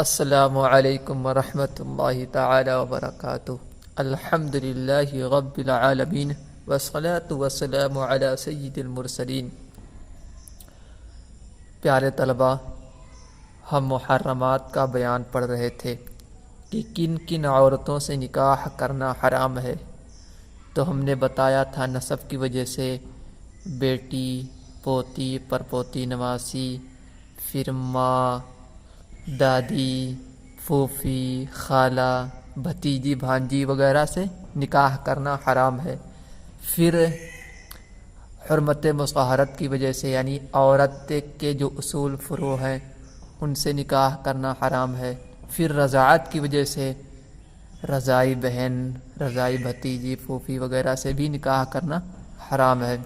السلام علیکم ورحمۃ اللہ تعالی وبرکاتہ۔ الحمد للہ رب العالمین والصلاة والسلام علی سید المرسلین۔ پیارے طلباء، ہم محرمات کا بیان پڑھ رہے تھے کہ کن کن عورتوں سے نکاح کرنا حرام ہے، تو ہم نے بتایا تھا نسب کی وجہ سے بیٹی، پوتی، پرپوتی، نواسی، پھر ماں، دادی، پھوپھی، خالہ، بھتیجی، بھانجی وغیرہ سے نکاح کرنا حرام ہے۔ پھر حرمت مصاہرت کی وجہ سے یعنی عورت کے جو اصول فروع ہیں ان سے نکاح کرنا حرام ہے۔ پھر رضاعت کی وجہ سے رضائی بہن، رضائی بھتیجی، پھوپھی وغیرہ سے بھی نکاح کرنا حرام ہے۔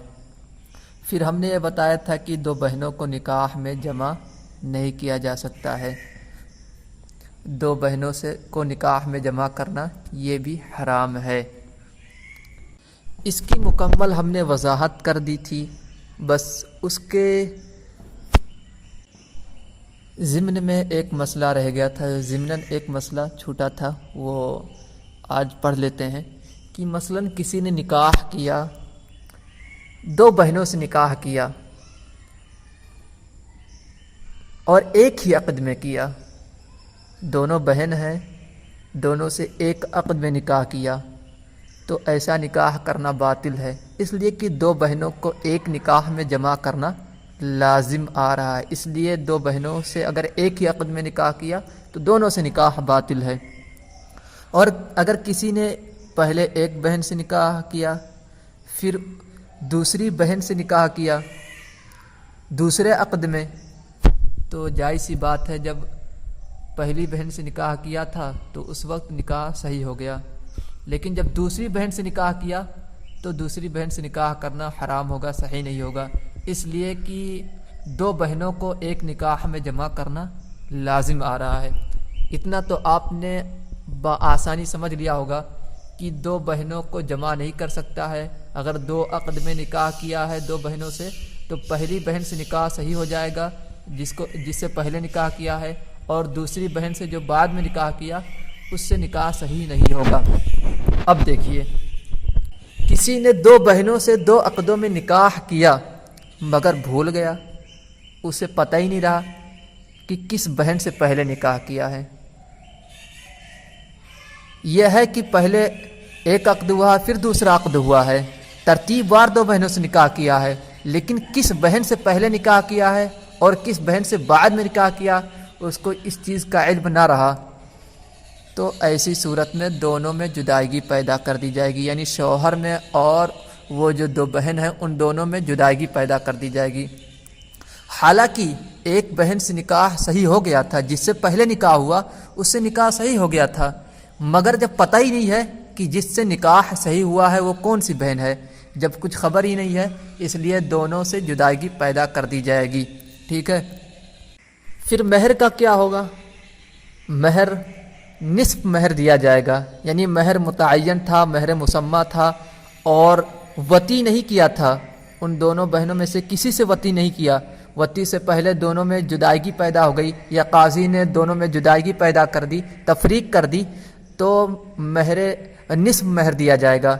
پھر ہم نے یہ بتایا تھا کہ دو بہنوں کو نکاح میں جمع نہیں کیا جا سکتا ہے، دو بہنوں کو نکاح میں جمع کرنا یہ بھی حرام ہے۔ اس کی مکمل ہم نے وضاحت کر دی تھی، بس اس کے ضمن میں ایک مسئلہ رہ گیا تھا، ضمناً ایک مسئلہ چھوٹا تھا، وہ آج پڑھ لیتے ہیں کہ مثلاً کسی نے نکاح کیا، دو بہنوں سے نکاح کیا اور ایک ہی عقد میں کیا، دونوں بہن ہیں، دونوں سے ایک عقد میں نکاح کیا، تو ایسا نکاح کرنا باطل ہے، اس لیے کہ دو بہنوں کو ایک نکاح میں جمع کرنا لازم آ رہا ہے۔ اس لیے دو بہنوں سے اگر ایک ہی عقد میں نکاح کیا تو دونوں سے نکاح باطل ہے۔ اور اگر کسی نے پہلے ایک بہن سے نکاح کیا، پھر دوسری بہن سے نکاح کیا دوسرے عقد میں، تو جائز سی بات ہے، جب پہلی بہن سے نکاح کیا تھا تو اس وقت نکاح صحیح ہو گیا، لیکن جب دوسری بہن سے نکاح کیا تو دوسری بہن سے نکاح کرنا حرام ہوگا، صحیح نہیں ہوگا، اس لیے کہ دو بہنوں کو ایک نکاح میں جمع کرنا لازم آ رہا ہے۔ اتنا تو آپ نے بآسانی سمجھ لیا ہوگا کہ دو بہنوں کو جمع نہیں کر سکتا ہے۔ اگر دو عقد میں نکاح کیا ہے دو بہنوں سے تو پہلی بہن سے نکاح صحیح ہو جائے گا جس سے پہلے نکاح کیا ہے، اور دوسری بہن سے جو بعد میں نکاح کیا اس سے نکاح صحیح نہیں ہوگا۔ اب دیکھیے، کسی نے دو بہنوں سے دو عقدوں میں نکاح کیا مگر بھول گیا، اسے پتہ ہی نہیں رہا کہ کس بہن سے پہلے نکاح کیا ہے۔ یہ ہے کہ پہلے ایک عقد ہوا پھر دوسرا عقد ہوا ہے، ترتیب وار دو بہنوں سے نکاح کیا ہے، لیکن کس بہن سے پہلے نکاح کیا ہے اور کس بہن سے بعد میں نکاح کیا اس کو اس چیز کا علم نہ رہا، تو ایسی صورت میں دونوں میں جدائیگی پیدا کر دی جائے گی، یعنی شوہر میں اور وہ جو دو بہن ہیں ان دونوں میں جدائیگی پیدا کر دی جائے گی۔ حالانکہ ایک بہن سے نکاح صحیح ہو گیا تھا، جس سے پہلے نکاح ہوا اس سے نکاح صحیح ہو گیا تھا، مگر جب پتہ ہی نہیں ہے کہ جس سے نکاح صحیح ہوا ہے وہ کون سی بہن ہے، جب کچھ خبر ہی نہیں ہے، اس لیے دونوں سے جدائیگی پیدا کر دی جائے گی، ٹھیک ہے۔ پھر مہر کا کیا ہوگا؟ مہر نصف مہر دیا جائے گا، یعنی مہر متعین تھا، مہر مسمى تھا اور وطی نہیں کیا تھا، ان دونوں بہنوں میں سے کسی سے وطی نہیں کیا، وطی سے پہلے دونوں میں جدائیگی پیدا ہو گئی یا قاضی نے دونوں میں جدائیگی پیدا کر دی، تفریق کر دی، تو مہر نصف مہر دیا جائے گا۔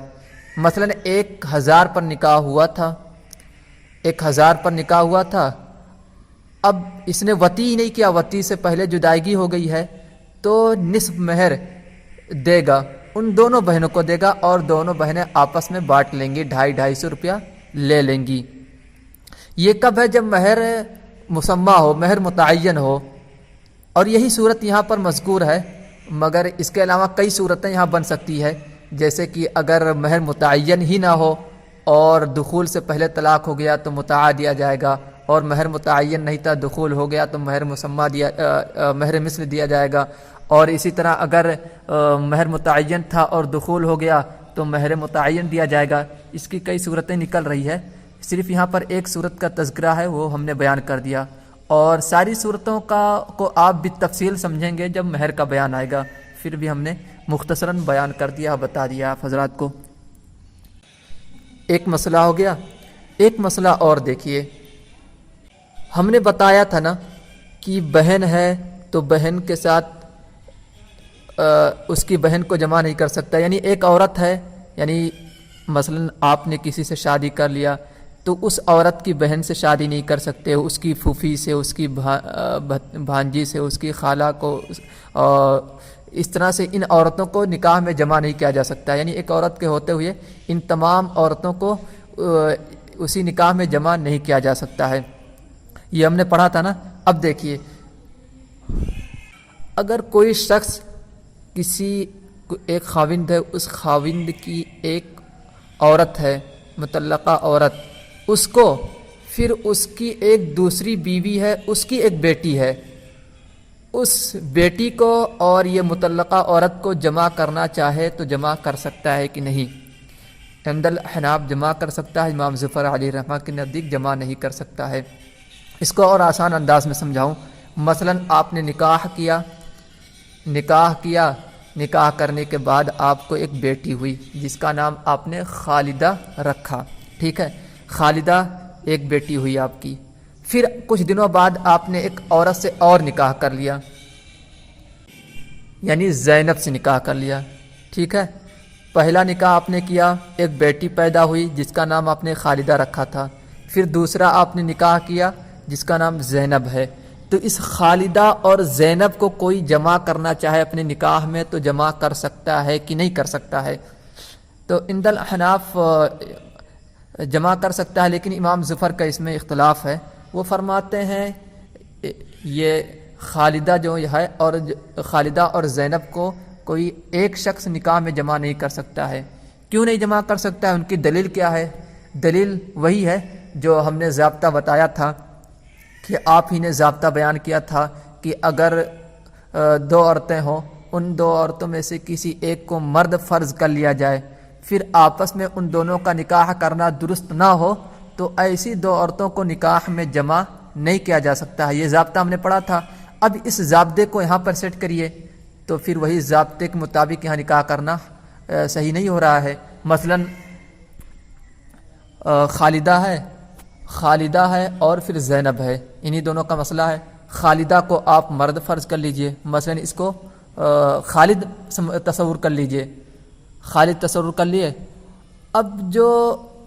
مثلا 1000 پر نکاح ہوا تھا، 1000 پر نکاح ہوا تھا، اب اس نے وطی ہی نہیں کیا، وطی سے پہلے جدائیگی ہو گئی ہے، تو نصف مہر دے گا، ان دونوں بہنوں کو دے گا اور دونوں بہنیں آپس میں بانٹ لیں گی، 250 روپیہ لے لیں گی۔ یہ کب ہے؟ جب مہر مسمى ہو، مہر متعین ہو، اور یہی صورت یہاں پر مذکور ہے، مگر اس کے علاوہ کئی صورتیں یہاں بن سکتی ہے، جیسے کہ اگر مہر متعین ہی نہ ہو اور دخول سے پہلے طلاق ہو گیا تو متاع دیا جائے گا، اور مہر متعین نہیں تھا دخول ہو گیا تو مہر مسمى مہر مثل دیا جائے گا، اور اسی طرح اگر مہر متعین تھا اور دخول ہو گیا تو مہر متعین دیا جائے گا۔ اس کی کئی صورتیں نکل رہی ہے، صرف یہاں پر ایک صورت کا تذکرہ ہے وہ ہم نے بیان کر دیا، اور ساری صورتوں کو آپ بالتفصیل سمجھیں گے جب مہر کا بیان آئے گا، پھر بھی ہم نے مختصراً بیان کر دیا، بتا دیا آپ حضرات کو۔ ایک مسئلہ ہو گیا، ایک مسئلہ اور دیکھیے، ہم نے بتایا تھا نا کہ بہن ہے تو بہن کے ساتھ اس کی بہن کو جمع نہیں کر سکتا. یعنی ایک عورت ہے، یعنی مثلا آپ نے کسی سے شادی کر لیا تو اس عورت کی بہن سے شادی نہیں کر سکتے، اس کی پھوپھی سے، اس کی بھانجی سے، اس کی خالہ کو، اس طرح سے ان عورتوں کو نکاح میں جمع نہیں کیا جا سکتا. یعنی ایک عورت کے ہوتے ہوئے ان تمام عورتوں کو اسی نکاح میں جمع نہیں کیا جا سکتا ہے. یہ ہم نے پڑھا تھا نا. اب دیکھیے، اگر کوئی شخص کسی ایک خاوند ہے، اس خاوند کی ایک عورت ہے، مطلقہ عورت، اس کو پھر اس کی ایک دوسری بیوی ہے، اس کی ایک بیٹی ہے، اس بیٹی کو اور یہ مطلقہ عورت کو جمع کرنا چاہے تو جمع کر سکتا ہے کہ نہیں؟ عند الاحناف جمع کر سکتا ہے، امام ظفر علیہ رحمہ کے نزدیک جمع نہیں کر سکتا ہے. اس کو اور آسان انداز میں سمجھاؤں. مثلا آپ نے نکاح کیا، نکاح کرنے کے بعد آپ کو ایک بیٹی ہوئی جس کا نام آپ نے خالدہ رکھا. ٹھیک ہے، خالدہ ایک بیٹی ہوئی آپ کی. پھر کچھ دنوں بعد آپ نے ایک عورت سے اور نکاح کر لیا، یعنی زینب سے نکاح کر لیا. ٹھیک ہے، پہلا نکاح آپ نے کیا، ایک بیٹی پیدا ہوئی جس کا نام آپ نے خالدہ رکھا تھا. پھر دوسرا آپ نے نکاح کیا جس کا نام زینب ہے. تو اس خالدہ اور زینب کو کوئی جمع کرنا چاہے اپنے نکاح میں تو جمع کر سکتا ہے کہ نہیں کر سکتا ہے؟ تو عند الاحناف جمع کر سکتا ہے، لیکن امام ظفر کا اس میں اختلاف ہے. وہ فرماتے ہیں یہ خالدہ جو ہے اور خالدہ اور زینب کو کوئی ایک شخص نکاح میں جمع نہیں کر سکتا ہے. کیوں نہیں جمع کر سکتا ہے؟ ان کی دلیل کیا ہے؟ دلیل وہی ہے جو ہم نے ضابطہ بتایا تھا کہ آپ ہی نے ضابطہ بیان کیا تھا کہ اگر دو عورتیں ہوں، ان دو عورتوں میں سے کسی ایک کو مرد فرض کر لیا جائے، پھر آپس میں ان دونوں کا نکاح کرنا درست نہ ہو تو ایسی دو عورتوں کو نکاح میں جمع نہیں کیا جا سکتا ہے. یہ ضابطہ ہم نے پڑھا تھا. اب اس ضابطے کو یہاں پر سیٹ کریے تو پھر وہی ضابطے کے مطابق یہاں نکاح کرنا صحیح نہیں ہو رہا ہے. مثلا خالدہ ہے اور پھر زینب ہے، انہی دونوں کا مسئلہ ہے. خالدہ کو آپ مرد فرض کر لیجئے، مثلا اس کو خالد تصور کر لیجئے، خالد تصور کر لیے. اب جو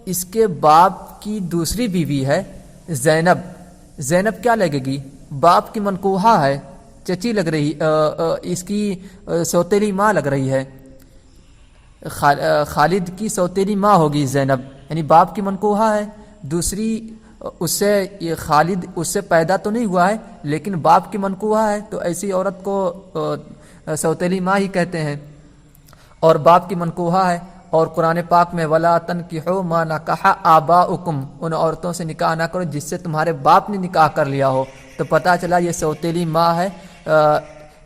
اس کے باپ کی دوسری بیوی ہے زینب کیا لگے گی؟ باپ کی منکوحہ ہے، چچی لگ رہی، اس کی سوتیلی ماں لگ رہی ہے. خالد کی سوتیلی ماں ہوگی زینب، یعنی باپ کی منکوحہ ہے. دوسری اس سے یہ خالد اس سے پیدا تو نہیں ہوا ہے لیکن باپ کی منکوحہ ہے، تو ایسی عورت کو سوتیلی ماں ہی کہتے ہیں اور باپ کی منکوحہ ہے. اور قرآن پاک میں وَلَا تَنْكِحُوا مَا نَكَحَ آبَاؤُكُمْ، ان عورتوں سے نکاح نہ کرو جس سے تمہارے باپ نے نکاح کر لیا ہو. تو پتہ چلا یہ سوتیلی ماں ہے،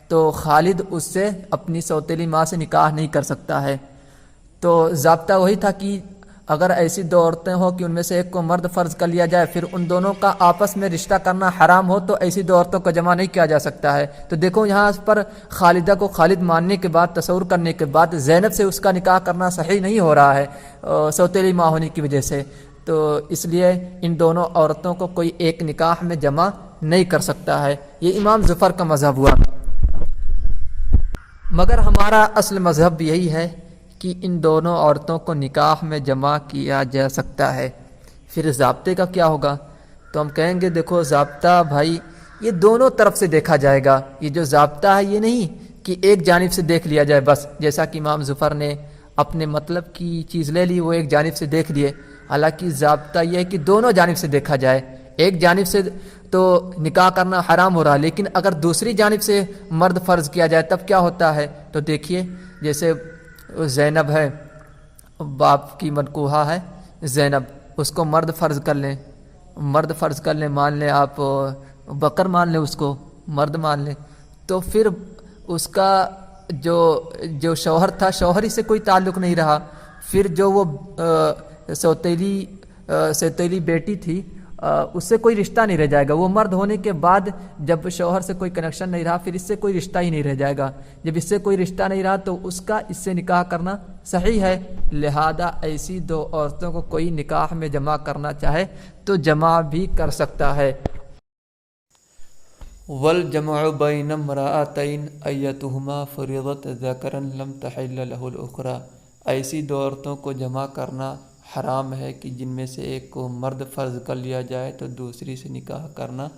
تو خالد اس سے اپنی سوتیلی ماں سے نکاح نہیں کر سکتا ہے. تو ضابطہ وہی تھا کہ اگر ایسی دو عورتیں ہوں کہ ان میں سے ایک کو مرد فرض کر لیا جائے، پھر ان دونوں کا آپس میں رشتہ کرنا حرام ہو تو ایسی دو عورتوں کو جمع نہیں کیا جا سکتا ہے. تو دیکھو یہاں پر خالدہ کو خالد ماننے کے بعد، تصور کرنے کے بعد، زینب سے اس کا نکاح کرنا صحیح نہیں ہو رہا ہے سوتیلی ماں ہونے کی وجہ سے. تو اس لیے ان دونوں عورتوں کو کوئی ایک نکاح میں جمع نہیں کر سکتا ہے. یہ امام ظفر کا مذہب ہوا. مگر ہمارا اصل مذہب یہی ہے کہ ان دونوں عورتوں کو نکاح میں جمع کیا جا سکتا ہے. پھر ضابطے کا کیا ہوگا؟ تو ہم کہیں گے دیکھو ضابطہ بھائی یہ دونوں طرف سے دیکھا جائے گا. یہ جو ضابطہ ہے یہ نہیں کہ ایک جانب سے دیکھ لیا جائے بس، جیسا کہ امام ظفر نے اپنے مطلب کی چیز لے لی، وہ ایک جانب سے دیکھ لیے. حالانکہ ضابطہ یہ ہے کہ دونوں جانب سے دیکھا جائے. ایک جانب سے تو نکاح کرنا حرام ہو رہا ہے، لیکن اگر دوسری جانب سے مرد فرض کیا جائے تب کیا ہوتا ہے؟ تو دیکھیے جیسے زینب ہے، باپ کی منکوحہ ہے زینب، اس کو مرد فرض کر لیں، مان لیں آپ بکر مان لیں، اس کو مرد مان لیں. تو پھر اس کا جو شوہر تھا، شوہر ہی سے کوئی تعلق نہیں رہا. پھر جو وہ سوتیلی بیٹی تھی اس سے کوئی رشتہ نہیں رہ جائے گا. وہ مرد ہونے کے بعد جب شوہر سے کوئی کنیکشن نہیں رہا پھر اس سے کوئی رشتہ ہی نہیں رہ جائے گا. جب اس سے کوئی رشتہ نہیں رہا تو اس کا اس سے نکاح کرنا صحیح ہے. لہذا ایسی دو عورتوں کو کوئی نکاح میں جمع کرنا چاہے تو جمع بھی کر سکتا ہے. والجمع بین امرأتین ایتہما فرضت ذکرا لم تحل له الاخری، ایسی دو عورتوں کو جمع کرنا حرام ہے کہ جن میں سے ایک کو مرد فرض کر لیا جائے تو دوسری سے نکاح کرنا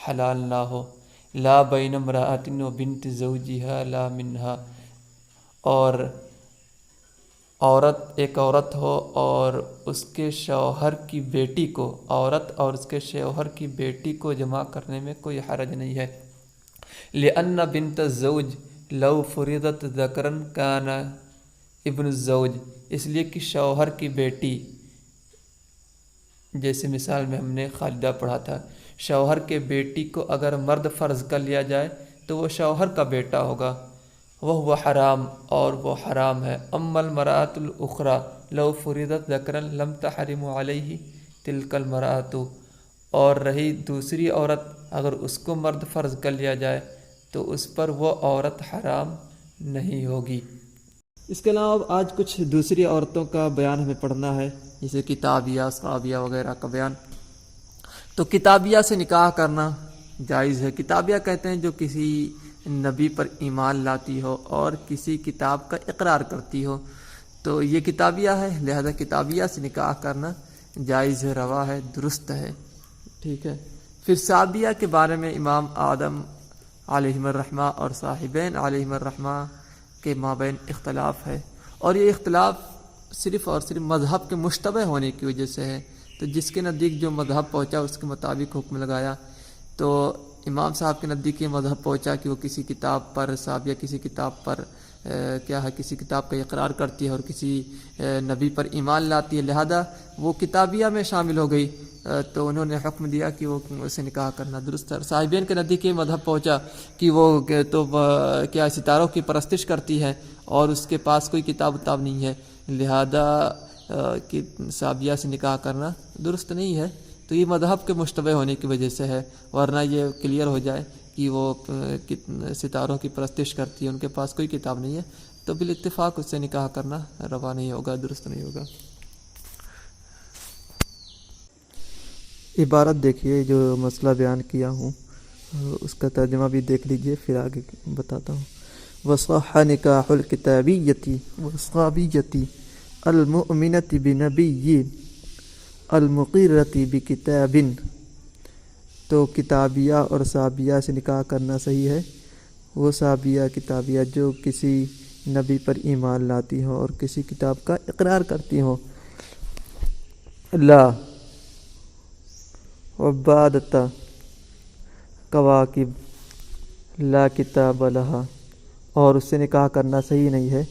حلال نہ ہو۔ لا بین امرأۃ و بنت زوجها لا منہا، اور ایک عورت ہو اور اس کے شوہر کی بیٹی کو، عورت اور اس کے شوہر کی بیٹی کو جمع کرنے میں کوئی حرج نہیں ہے۔ لأن بنت الزوج لو فرضت ذکرا کان ابن الزوج، اس لیے کہ شوہر کی بیٹی، جیسے مثال میں ہم نے خالدہ پڑھا تھا، شوہر کے بیٹی کو اگر مرد فرض کر لیا جائے تو وہ شوہر کا بیٹا ہوگا، وہ حرام، اور وہ حرام ہے۔ اما المرأۃ الاخری لو فرضت ذکرا لم تحرم علیہ تلک المرأۃ، اور رہی دوسری عورت، اگر اس کو مرد فرض کر لیا جائے تو اس پر وہ عورت حرام نہیں ہوگی۔ اس کے علاوہ آج کچھ دوسری عورتوں کا بیان ہمیں پڑھنا ہے، جیسے کتابیہ، صحابیہ وغیرہ کا بیان۔ تو کتابیہ سے نکاح کرنا جائز ہے۔ کتابیہ کہتے ہیں جو کسی نبی پر ایمان لاتی ہو اور کسی کتاب کا اقرار کرتی ہو، تو یہ کتابیہ ہے، لہذا کتابیہ سے نکاح کرنا جائز ہے، روا ہے، درست ہے، ٹھیک ہے۔ پھر صحابیہ کے بارے میں امام آدم علیہم الرحمہ اور صاحبین علیہم الرحمہ کے مابین اختلاف ہے، اور یہ اختلاف صرف اور صرف مذہب کے مشتبہ ہونے کی وجہ سے ہے۔ تو جس کے نزدیک جو مذہب پہنچا اس کے مطابق حکم لگایا۔ تو امام صاحب کے نزدیک یہ مذہب پہنچا کہ وہ کسی کتاب پر، صحابیہ کسی کتاب پر کیا ہے، کسی کتاب کا اقرار کرتی ہے اور کسی نبی پر ایمان لاتی ہے، لہذا وہ کتابیہ میں شامل ہو گئی، تو انہوں نے حکم دیا کہ وہ اسے نکاح کرنا درست ہے۔ صاحبین کے نزدیک یہ مذہب پہنچا کہ وہ تو کیا ستاروں کی پرستش کرتی ہے اور اس کے پاس کوئی کتاب نہیں ہے، لہذا کہ صحابیہ سے نکاح کرنا درست نہیں ہے۔ تو یہ مذہب کے مشتبہ ہونے کی وجہ سے ہے، ورنہ یہ کلیئر ہو جائے کہ وہ ستاروں کی پرستش کرتی ہے، ان کے پاس کوئی کتاب نہیں ہے، تو بالاتفاق اس سے نکاح کرنا روا نہیں ہوگا، درست نہیں ہوگا۔ عبارت دیکھیے جو مسئلہ بیان کیا ہوں اس کا ترجمہ بھی دیکھ لیجئے، پھر آگے بتاتا ہوں۔ وصح نکاح الکتابیتی والصحابیتی المؤمنۃ بنبی المقرۃ بکتاب، تو کتابیہ اور صحابیہ سے نکاح کرنا صحیح ہے۔ وہ صحابیہ کتابیہ جو کسی نبی پر ایمان لاتی ہوں اور کسی کتاب کا اقرار کرتی ہوں۔ لا عبادۃ کواکب لا کتاب لہا، اور اس سے نکاح کرنا صحیح نہیں ہے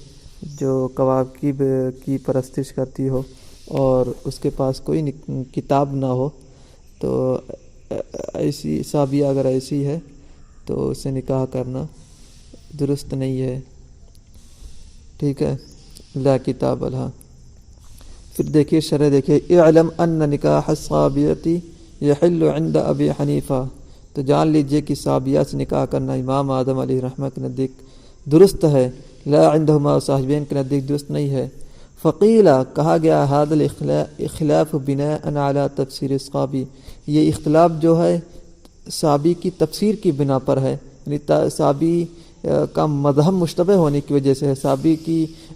جو کواکب کی پرستش کرتی ہو اور اس کے پاس کوئی کتاب نہ ہو، تو ایسی صحابیہ اگر ایسی ہے تو اس سے نکاح کرنا درست نہیں ہے، ٹھیک ہے، لا کتاب لہا۔ پھر دیکھیے شرح دیکھیے، اعلم ان نکاح الصحابیۃ یحل عند ابی حنیفہ، تو جان لیجئے کہ صحابیہ سے نکاح کرنا امام اعظم علیہ رحمہ کے نزدیک درست ہے، لا عندہما، صاحبین کے نزدیک درست نہیں ہے۔ فقیلہ، کہا گیا، ھذا الاختلاف بناء علی تفسیر الصحابی، یہ اختلاف جو ہے صحابی کی تفسیر کی بنا پر ہے، یعنی صحابی کا مذہب مشتبہ ہونے کی وجہ سے ہے، صحابی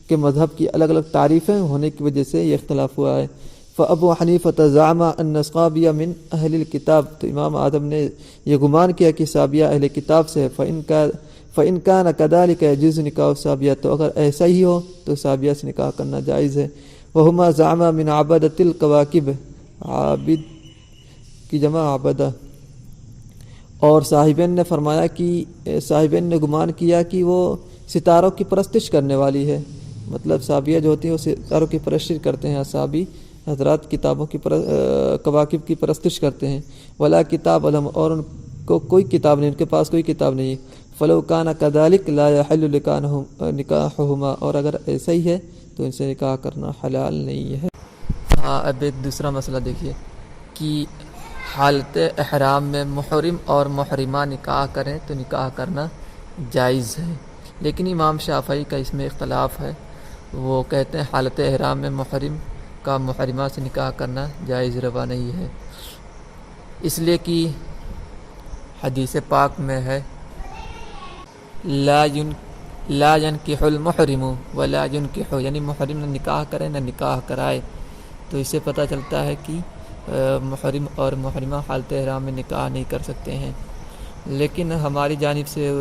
کے مذہب کی الگ الگ تعریفیں ہونے کی وجہ سے یہ اختلاف ہوا ہے۔ فابو حنیفہ زعم ان الصحابیہ من اہل الکتاب، تو امام اعظم نے یہ گمان کیا کہ صحابیہ اہل کتاب سے ہے۔ فإن كان كذلك يجوز نکاح الصحابیہ، تو اگر ایسا ہی ہو تو صحابیہ سے نکاح کرنا جائز ہے۔ وہما زعما من عبادۃ الکواکب، عابد کی جمع عبدہ، اور صاحبین نے فرمایا کہ صاحبین نے گمان کیا کہ وہ ستاروں کی پرستش کرنے والی ہے، مطلب صحابیہ جو ہوتی ہیں وہ ستاروں کی پرستش کرتے ہیں، صحابی حضرات کتابوں کی کواکب کی پرستش کرتے ہیں۔ ولا کتاب لہم، اور ان کو کوئی کتاب نہیں، ان کے پاس کوئی کتاب نہیں۔ فلو کان کذالک لا یحل نکاحہما، اور اگر ایسا ہی ہے تو ان سے نکاح کرنا حلال نہیں ہے۔ ہاں، اب ایک دوسرا مسئلہ دیکھیے کہ حالت احرام میں محرم اور محرمہ نکاح کریں تو نکاح کرنا جائز ہے، لیکن امام شافعی کا اس میں اختلاف ہے، وہ کہتے ہیں حالت احرام میں محرم کا محرمہ سے نکاح کرنا جائز روا نہیں ہے، اس لیے کہ حدیث پاک میں ہے لا ينکح المحرم ولا ينکح، یعنی محرم نہ نکاح کرے نہ نکاح کرائے. تو اس سے پتہ چلتا ہے کہ محرم اور محرمہ حالت احرام میں نکاح نہیں کر سکتے ہیں. لیکن ہماری جانب سے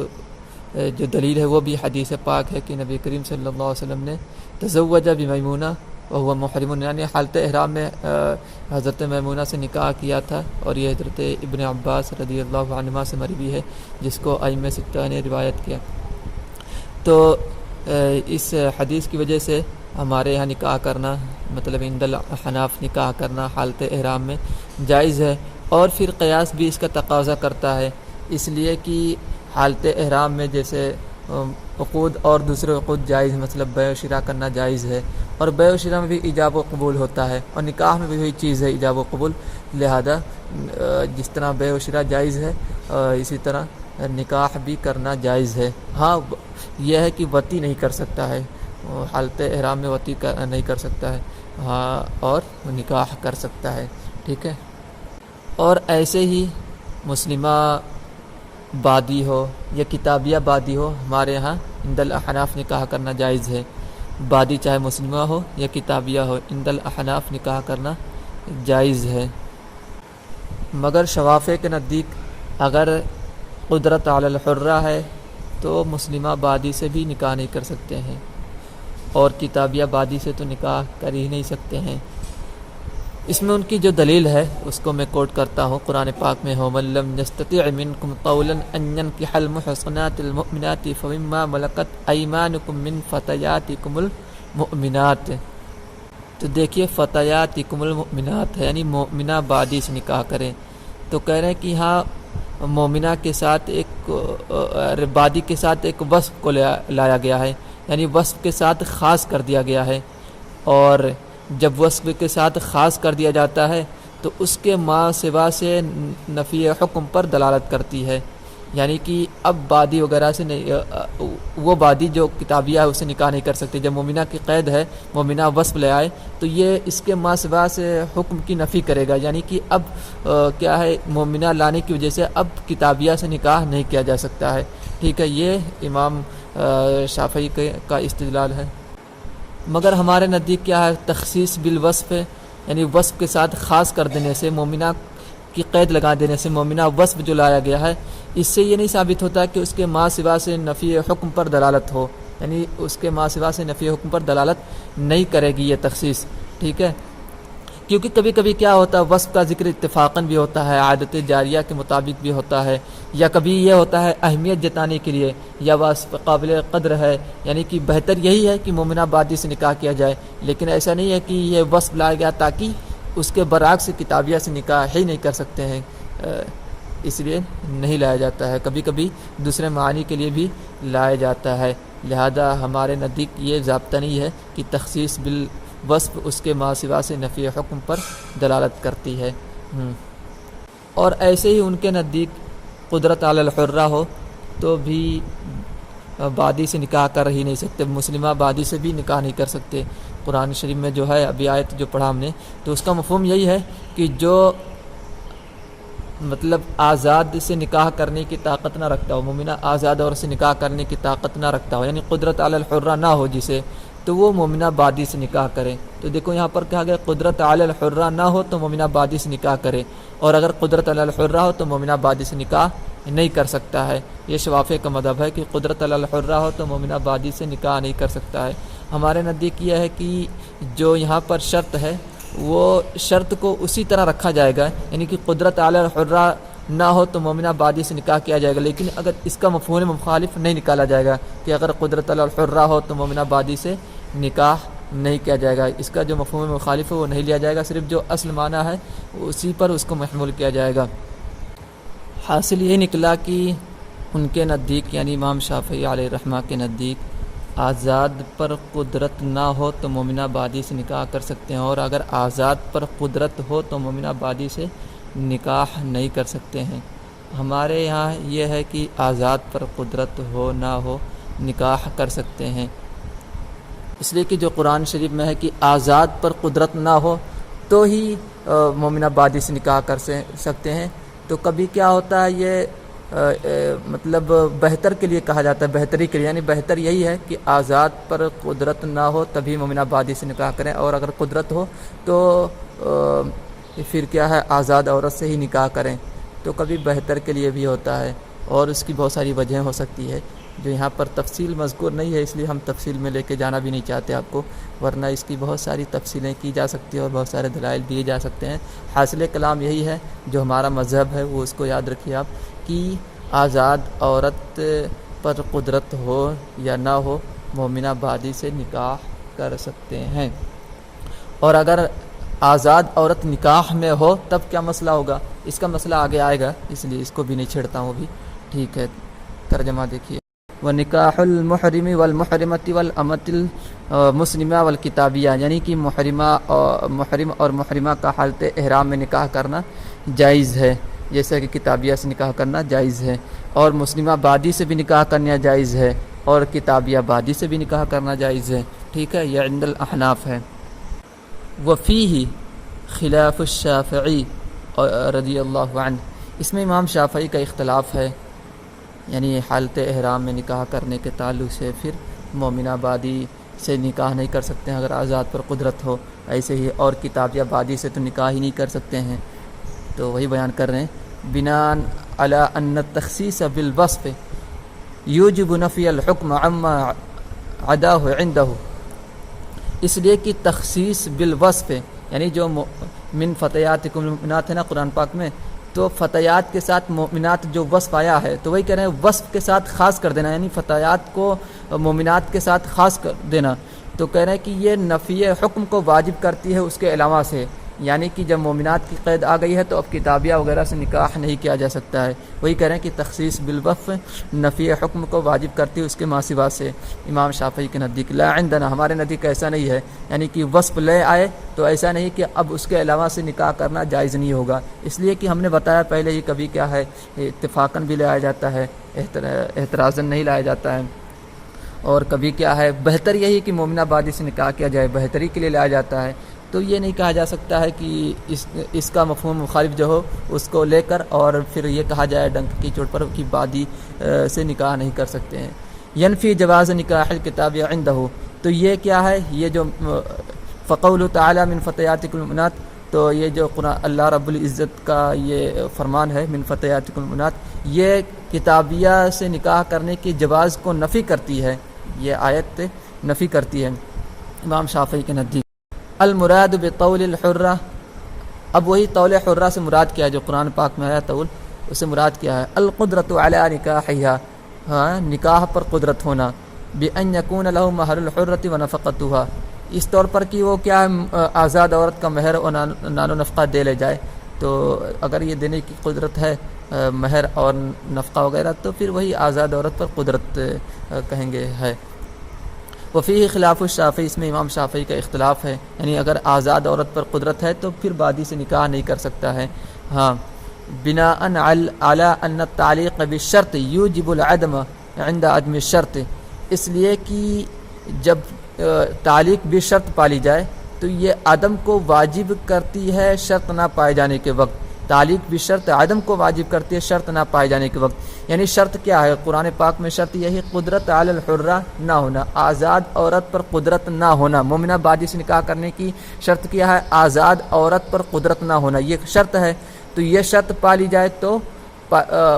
جو دلیل ہے وہ بھی حدیث پاک ہے کہ نبی کریم صلی اللہ علیہ وسلم نے تزوج بمیمونہ وهو محرم، یعنی حالت احرام میں حضرت میمونہ سے نکاح کیا تھا، اور یہ حضرت ابن عباس رضی اللہ عنہما سے مروی ہے جس کو ائمہ ستہ نے روایت کیا. تو اس حدیث کی وجہ سے ہمارے یہاں نکاح کرنا، مطلب عند الاحناف نکاح کرنا حالت احرام میں جائز ہے. اور پھر قیاس بھی اس کا تقاضا کرتا ہے، اس لیے کہ حالت احرام میں جیسے عقود اور دوسرے عقود جائز، مطلب بیع و شراء کرنا جائز ہے، اور بیع و شراء میں بھی ایجاب و قبول ہوتا ہے، اور نکاح میں بھی وہی چیز ہے ایجاب و قبول. لہذا جس طرح بیع و شراء جائز ہے اسی طرح نکاح بھی کرنا جائز ہے. ہاں یہ ہے کہ وطی نہیں کر سکتا ہے، حالت احرام میں وطی نہیں کر سکتا ہے، ہاں اور نکاح کر سکتا ہے. ٹھیک ہے. اور ایسے ہی مسلمہ بادی ہو یا کتابیہ بادی ہو، ہمارے یہاں عند الاحناف نکاح کرنا جائز ہے. بادی چاہے مسلمہ ہو یا کتابیہ ہو، عند الاحناف نکاح کرنا جائز ہے. مگر شوافع کے نزدیک اگر قدرت علی الحرہ ہے تو مسلمہ بادی سے بھی نکاح نہیں کر سکتے ہیں، اور کتابیہ بادی سے تو نکاح کر ہی نہیں سکتے ہیں. اس میں ان کی جو دلیل ہے اس کو میں کوٹ کرتا ہوں قرآن پاک میں، وَمَن لَّمْ يَسْتَطِعْ مِنكُمْ طَوْلًا أَن يَنكِحَ الْمُحْصَنَاتِ الْمُؤْمِنَاتِ فَمِمَّا مَلَكَتْ أَيْمَانُكُم مِّن فَتَيَاتِكُمُ الْمُؤْمِنَاتِ. تو دیکھیے فتياتكم المؤمنات ہے، یعنی مؤمنہ بادی سے نکاح کریں. تو کہہ رہے ہیں کہ ہاں مومنہ کے ساتھ ایک بادی کے ساتھ ایک وصف کو لایا گیا ہے، یعنی وصف کے ساتھ خاص کر دیا گیا ہے. اور جب وصف کے ساتھ خاص کر دیا جاتا ہے تو اس کے ما سوا سے نفی حکم پر دلالت کرتی ہے. یعنی کہ اب بادی وغیرہ سے نہیں، وہ بادی جو کتابیہ ہے اسے نکاح نہیں کر سکتے. جب مومنہ کی قید ہے، مومنہ وصف لے آئے تو یہ اس کے ما سوا سے حکم کی نفی کرے گا. یعنی کہ اب کیا ہے، مومنہ لانے کی وجہ سے اب کتابیہ سے نکاح نہیں کیا جا سکتا ہے. ٹھیک ہے. یہ امام شافعی کا استدلال ہے. مگر ہمارے نزدیک کیا ہے، تخصیص بالوصف ہے، یعنی وصف کے ساتھ خاص کر دینے سے، مومنہ کی قید لگا دینے سے، مومنہ وصف جو لایا گیا ہے اس سے یہ نہیں ثابت ہوتا کہ اس کے ما سوا سے نفی حکم پر دلالت ہو، یعنی اس کے ما سوا سے نفی حکم پر دلالت نہیں کرے گی یہ تخصیص. ٹھیک ہے. کیونکہ کبھی کبھی کیا ہوتا ہے، وصف کا ذکر اتفاقاً بھی ہوتا ہے، عادت جاریہ کے مطابق بھی ہوتا ہے، یا کبھی یہ ہوتا ہے اہمیت جتانے کے لیے، یا وصف قابل قدر ہے، یعنی کہ بہتر یہی ہے کہ مومنہ بادی سے نکاح کیا جائے. لیکن ایسا نہیں ہے کہ یہ وصف لایا گیا تاکہ اس کے برعکس کتابیہ سے نکاح ہی نہیں کر سکتے ہیں، اس لیے نہیں لایا جاتا ہے. کبھی کبھی دوسرے معنی کے لیے بھی لایا جاتا ہے. لہذا ہمارے نزدیک یہ ضابطہ نہیں ہے کہ تخصیص بالوصف اس کے ما سوا سے نفی حکم پر دلالت کرتی ہے. اور ایسے ہی ان کے نزدیک قدرت علی الحرہ ہو تو بھی بادی سے نکاح کر ہی نہیں سکتے، مسلمہ بادی سے بھی نکاح نہیں کر سکتے. قرآن شریف میں جو ہے ابھی آیت جو پڑھا ہم نے، تو اس کا مفہوم یہی ہے کہ جو مطلب آزاد سے نکاح کرنے کی طاقت نہ رکھتا ہو، مومنہ آزاد اور سے نکاح کرنے کی طاقت نہ رکھتا ہو، یعنی قدرت علی الحرہ نہ ہو جسے، تو وہ مومنہ بادی سے نکاح کرے. تو دیکھو یہاں پر کہا گیا قدرت علی الحرہ نہ ہو تو مومنہ بادی سے نکاح کرے، اور اگر قدرت علی الحرہ ہو تو مومنہ بادی سے نکاح نہیں کر سکتا ہے. یہ شوافع کا مذہب ہے کہ قدرت علی الحرہ ہو تو مومنہ بادی سے نکاح نہیں کر سکتا ہے. ہمارے نزدیک یہ ہے کہ جو یہاں پر شرط ہے وہ شرط کو اسی طرح رکھا جائے گا، یعنی کہ قدرت علی الحرہ نہ ہو تو مومنہ بادی سے نکاح کیا جائے گا. لیکن اگر اس کا مفہوم مخالف نہیں نکالا جائے گا کہ اگر قدرت علی الحرہ ہو تو مومنہ بادی سے نکاح نہیں کیا جائے گا، اس کا جو مفہوم مخالف ہے وہ نہیں لیا جائے گا، صرف جو اصل معنی ہے اسی پر اس کو محمول کیا جائے گا. حاصل یہ نکلا کہ ان کے نزدیک، یعنی امام شافعی علیہ رحمہ کے نزدیک، آزاد پر قدرت نہ ہو تو مومنہ بادی سے نکاح کر سکتے ہیں، اور اگر آزاد پر قدرت ہو تو مومنہ بادی سے نکاح نہیں کر سکتے ہیں. ہمارے یہاں یہ ہے کہ آزاد پر قدرت ہو نہ ہو نکاح کر سکتے ہیں، اس لیے کہ جو قرآن شریف میں ہے کہ آزاد پر قدرت نہ ہو تو ہی مومنہ بادی سے نکاح کر سکتے ہیں. تو کبھی کیا ہوتا ہے، یہ مطلب بہتر کے لیے کہا جاتا ہے، بہتری کے لیے، یعنی بہتر یہی ہے کہ آزاد پر قدرت نہ ہو تبھی مومنہ بادی سے نکاح کریں، اور اگر قدرت ہو تو پھر کیا ہے آزاد عورت سے ہی نکاح کریں، تو کبھی بہتر کے لیے بھی ہوتا ہے، اور اس کی بہت ساری وجہیں ہو سکتی ہے جو یہاں پر تفصیل مذکور نہیں ہے، اس لیے ہم تفصیل میں لے کے جانا بھی نہیں چاہتے آپ کو، ورنہ اس کی بہت ساری تفصیلیں کی جا سکتی ہیں اور بہت سارے دلائل دیے جا سکتے ہیں۔ حاصل کلام یہی ہے، جو ہمارا مذہب ہے وہ اس کو یاد رکھیے آپ، کہ آزاد عورت پر قدرت ہو یا نہ ہو مومنہ بادی سے نکاح کر سکتے ہیں، اور اگر آزاد عورت نکاح میں ہو تب کیا مسئلہ ہوگا، اس کا مسئلہ آگے آئے گا، اس لیے اس کو بھی نہیں چھیڑتا ہوں ابھی۔ ٹھیک ہے، ترجمہ دیکھیے۔ وَنِكَاحُ الْمُحْرِمِ وَالْمُحْرِمَةِ وَالْأَمَةِ الْمُسْلِمَةِ وَالْكِتَابِيَّةِ، یعنی کہ محرم اور محرمہ کا حالت احرام میں نکاح کرنا جائز ہے، جیسا کہ کتابیہ سے نکاح کرنا جائز ہے، اور مسلمہ بادی سے بھی نکاح کرنا جائز ہے، اور کتابیہ بادی سے بھی نکاح کرنا جائز ہے۔ ٹھیک ہے، یہ عند الاحناف ہے۔ وفیہ خلاف الشافعی رضی اللہ عنہ، اس میں امام شافعی کا اختلاف ہے، یعنی حالت احرام میں نکاح کرنے کے تعلق سے پھر مومنہ بادی سے نکاح نہیں کر سکتے ہیں اگر آزاد پر قدرت ہو، ایسے ہی اور کتابیہ بادی سے تو نکاح ہی نہیں کر سکتے ہیں۔ تو وہی بیان کر رہے ہیں، بناء علی ان التخصیص بالوصف یوجب نفی الحکم عما عداہ عندہ، اس لیے کہ تخصیص بالوصف، یعنی جو من فتیاتکم المؤمنات ہے نا قرآن پاک میں، تو فتیات کے ساتھ مومنات جو وصف آیا ہے تو وہی کہہ رہے ہیں وصف کے ساتھ خاص کر دینا، یعنی فتیات کو مومنات کے ساتھ خاص کر دینا، تو کہہ رہے ہیں کہ یہ نفی حکم کو واجب کرتی ہے اس کے علاوہ سے، یعنی کہ جب مومنات کی قید آ گئی ہے تو اب کتابیہ وغیرہ سے نکاح نہیں کیا جا سکتا ہے، وہی کہہ رہے ہیں کہ تخصیص بالوصف نفی حکم کو واجب کرتی ہے اس کے ماسوا سے۔ امام شافعی کے نزدیک لا عندنا، ہمارے نزدیک ایسا نہیں ہے، یعنی کہ وصف لے آئے تو ایسا نہیں کہ اب اس کے علاوہ سے نکاح کرنا جائز نہیں ہوگا، اس لیے کہ ہم نے بتایا پہلے ہی کبھی کیا ہے اتفاقاً بھی لایا جاتا ہے، احترازاً نہیں لایا جاتا ہے، اور کبھی کیا ہے بہتر یہی کہ مومنہ بادی سے نکاح کیا جائے، بہتری کے لیے لایا جاتا ہے، تو یہ نہیں کہا جا سکتا ہے کہ اس کا مفہوم مخالف جو ہو اس کو لے کر اور پھر یہ کہا جائے ڈنک کی چوٹ پر کہ بادی سے نکاح نہیں کر سکتے ہیں۔ ینفی جواز نکاح الکتاب عندہ، تو یہ کیا ہے، یہ جو فقول تعالی من فتیاتکم المؤمنات، تو یہ جو قرآن اللہ رب العزت کا یہ فرمان ہے من فتیاتکم المؤمنات، یہ کتابیہ سے نکاح کرنے کی جواز کو نفی کرتی ہے، یہ آیت نفی کرتی ہے امام شافعی کے نزدیک۔ المراد بطول الحرہ، اب وہی طول حرہ سے مراد کیا ہے جو قرآن پاک میں آیا طول، اس سے مراد کیا ہے القدرۃ علی نکاحہا، ہاں نکاح پر قدرت ہونا، بان یکون لہ مہر الحرۃ ونفقتها، اس طور پر کہ وہ کیا ہے آزاد عورت کا مہر اور نان و نفقہ دے لے جائے، تو اگر یہ دینے کی قدرت ہے مہر اور نفقہ وغیرہ تو پھر وہی آزاد عورت پر قدرت کہیں گے ہے۔ وفیہ خلاف الشافعی، اس میں امام شافعی کا اختلاف ہے، یعنی اگر آزاد عورت پر قدرت ہے تو پھر بادی سے نکاح نہیں کر سکتا ہے۔ ہاں بناء علی ان التعلیق بالشرط یوجب العدم عند عدم الشرط، اس لیے کہ جب تعلیق بالشرط پالی جائے تو یہ عدم کو واجب کرتی ہے شرط نہ پائے جانے کے وقت، تعلیق بالشرط عدم کو واجب کرتی ہے شرط نہ پائے جانے کے وقت، یعنی شرط کیا ہے قرآن پاک میں شرط یہی قدرت علی الحرہ نہ ہونا، آزاد عورت پر قدرت نہ ہونا، مومنہ بادی سے نکاح کرنے کی شرط کیا ہے آزاد عورت پر قدرت نہ ہونا، یہ شرط ہے، تو یہ شرط پالی جائے تو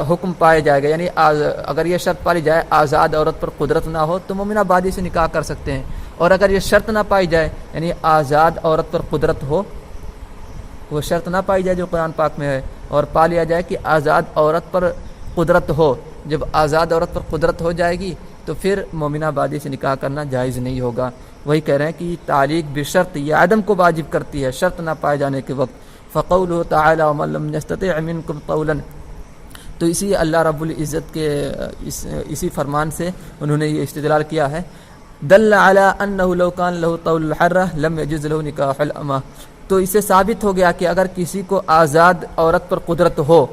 حکم پائے جائے گا، یعنی اگر یہ شرط پالی جائے آزاد عورت پر قدرت نہ ہو تو مومنہ بادی سے نکاح کر سکتے ہیں، اور اگر یہ شرط نہ پائی جائے یعنی آزاد عورت پر قدرت ہو، وہ شرط نہ پائی جائے جو قرآن پاک میں ہے، اور پا لیا جائے کہ آزاد عورت پر قدرت ہو، جب آزاد عورت پر قدرت ہو جائے گی تو پھر مومنہ بادی سے نکاح کرنا جائز نہیں ہوگا۔ وہی کہہ رہے ہیں کہ تعلیق بشرط یہ عدم کو واجب کرتی ہے شرط نہ پائے جانے کے وقت۔ فقولہ تعالی ومن لم یستطع منکم طولا، تو اسی اللہ رب العزت کے اسی فرمان سے انہوں نے یہ استدلال کیا ہے، دل علی انہ لو کان لہ طول الحرہ لم یجوز لہ نکاح الامہ، تو اس سے ثابت ہو گیا کہ اگر کسی کو آزاد عورت پر قدرت ہو،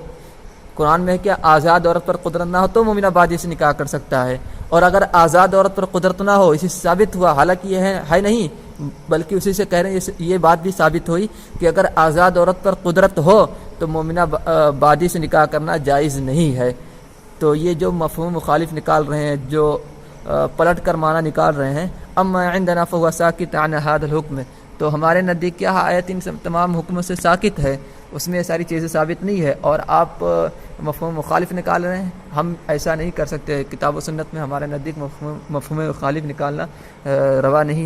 قرآن میں کیا آزاد عورت پر قدرت نہ ہو تو مومنہ بادی سے نکاح کر سکتا ہے، اور اگر آزاد عورت پر قدرت نہ ہو اسی سے ثابت ہوا، حالانکہ یہ ہے نہیں بلکہ اسی سے کہہ رہے ہیں یہ بات بھی ثابت ہوئی کہ اگر آزاد عورت پر قدرت ہو تو مومنہ بادی سے نکاح کرنا جائز نہیں ہے، تو یہ جو مفہوم مخالف نکال رہے ہیں، جو پلٹ کر معنی نکال رہے ہیں، اما عندنا فهو ساکت عن هذا الحکم، تو ہمارے نزدیک کیا آیت ان تمام حکموں سے ساکت ہے، اس میں یہ ساری چیزیں ثابت نہیں ہے، اور آپ مفہوم مخالف نکال رہے ہیں۔ ہم ایسا نہیں کر سکتے، کتاب و سنت میں ہمارے نزدیک مفہوم مخالف نکالنا روا نہیں ہے۔